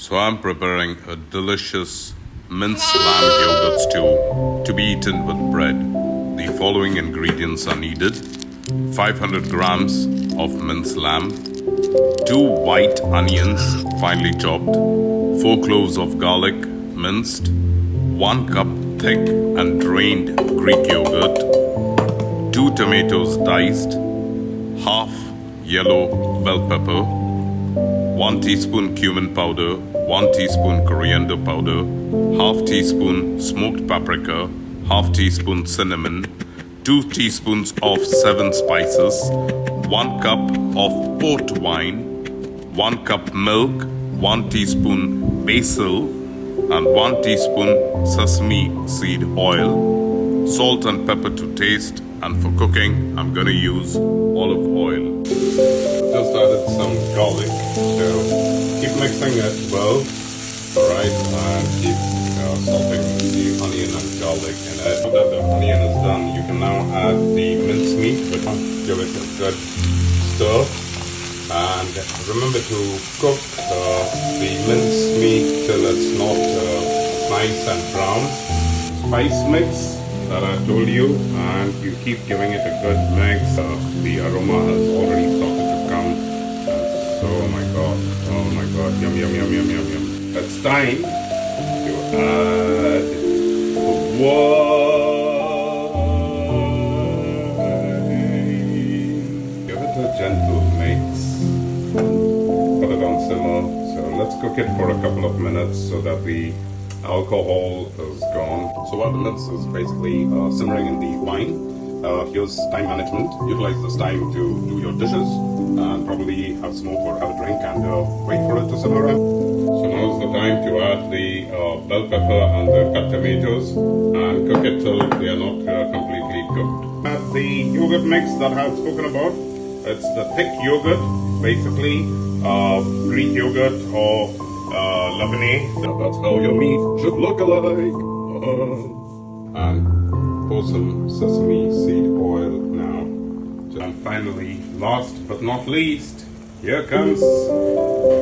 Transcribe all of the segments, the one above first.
So I'm preparing a delicious minced lamb yogurt stew to be eaten with bread. The following ingredients are needed: 500 grams of minced lamb, 2 white onions finely chopped, 4 cloves of garlic minced, 1 cup thick and drained Greek yogurt, 2 tomatoes diced, half yellow bell pepper, 1 teaspoon cumin powder, 1 teaspoon coriander powder, half teaspoon smoked paprika, half teaspoon cinnamon, 2 teaspoons of 7 spices, 1 cup of port wine, 1 cup milk, 1 teaspoon basil, and 1 teaspoon sesame seed oil, salt and pepper to taste, and for cooking I'm gonna use olive oil. Just added some garlic, so keep mixing it well, alright, and keep salting the onion and garlic in it. Now that the onion is done, you can now add the mincemeat, but give it a good stir. And remember to cook the mincemeat till it's not nice and brown. Spice mix that I told you, and you keep giving it a good mix. The aroma has already started to come. Oh my god, yum yum yum yum yum yum. It's time to add the wine. Give it a gentle mix. Put it on simmer. So let's cook it for a couple of minutes so that the alcohol is gone. So while the mince is basically simmering in the wine, here's time management. Utilize this time to do your dishes and probably have smoke or have a drink and wait for it to simmer in. So now is the time to add the bell pepper and the cut tomatoes and cook it till they are not completely cooked. Add the yogurt mix that I have spoken about. It's the thick yogurt, basically Greek yogurt or Lebanese. That's how your meat should look alike. And pour some sesame seed oil now. And finally, last but not least, here comes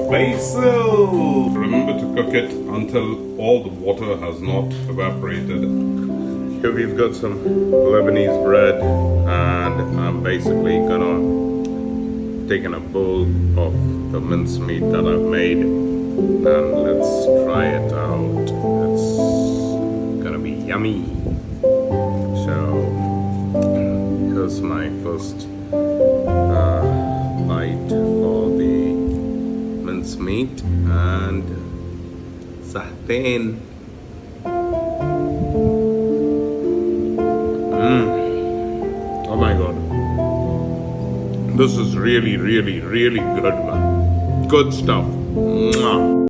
basil. Remember to cook it until all the water has not evaporated. Here we've got some Lebanese bread, and I'm basically gonna take in a bowl of the mincemeat that I've made, and let's try it out. It's gonna be yummy. So here's my first bite for the mincemeat and sauté. Oh my god, this is really good, man. Good stuff. Mwah.